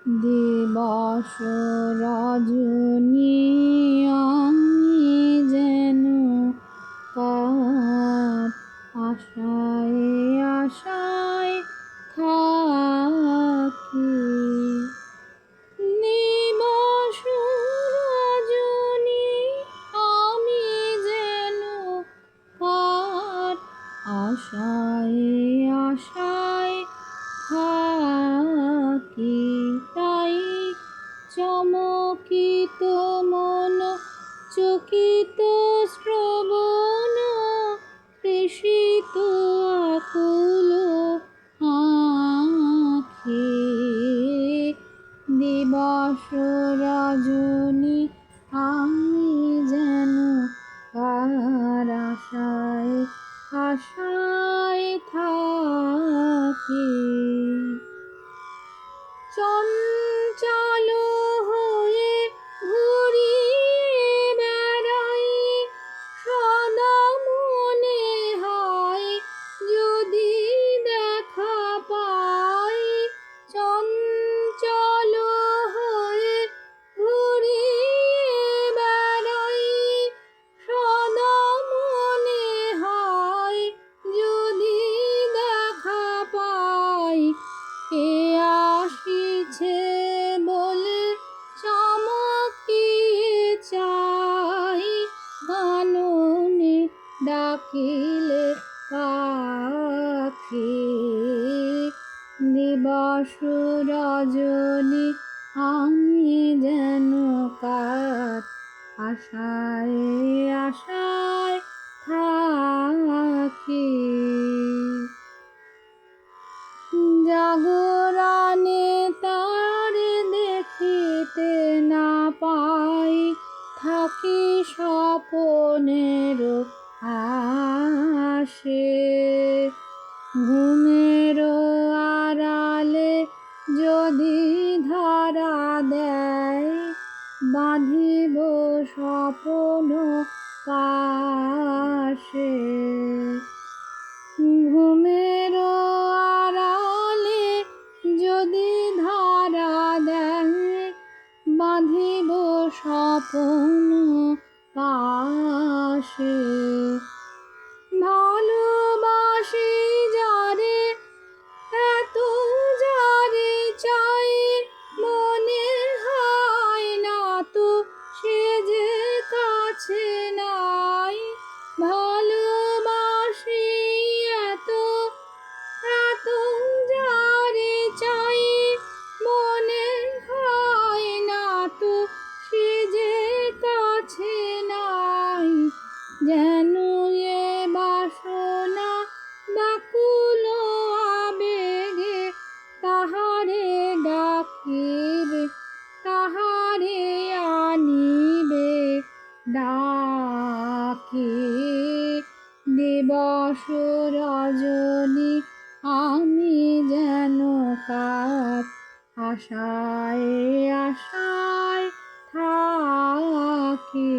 দিবস রজনী আমি যেন কার আশায় আশায় থাকি। দিবস রজনী আমি যেন কার আশায় আশায় থাকি। তাই চমকিত মন চকিত শ্রবণ তৃষিত আকুল আঁখি। দিবস রজনী আমি যেন কার আশায় আশায় থাকি। চঞ্চল হয়ে ঘুরিয়ে বেড়াই সদা মনে হয় যদি দেখা পাই। চঞ্চল হয়ে ঘুরিয়ে বেড়াই সদা মনে হয় যদি দেখা পাই। কে আসিছে বলে চমকিয়ে চাই কাননে ডাকিলে পাখি। দিবস রজনী আমি যেন কার আশায় আশায় থাকি। জাগরণে তার দেখিতে না পাই থাকি স্বপনের আশে। ঘুমের আড়ালে যদি ধরা দেয় বাঁধিব স্বপন পাশে। ঘুমের আড়ালে যদি ধরা দেয় বাঁধিব স্বপন পাশে। ভালোবাসি যারে এত যারে চাই মনে হয় না তো সে যে কাছে নাই। ভালোবাসি এত এত যারে চাই মনে হয় না তো সে যে কাছে নাই। যেন এ বাসনা ব্যাকুল আবেগে তাহারে ডাকিবে তাহারে আনিবে ডাকি। দিবস রজনী আমি যেন কার আশায় আশায় থাকি।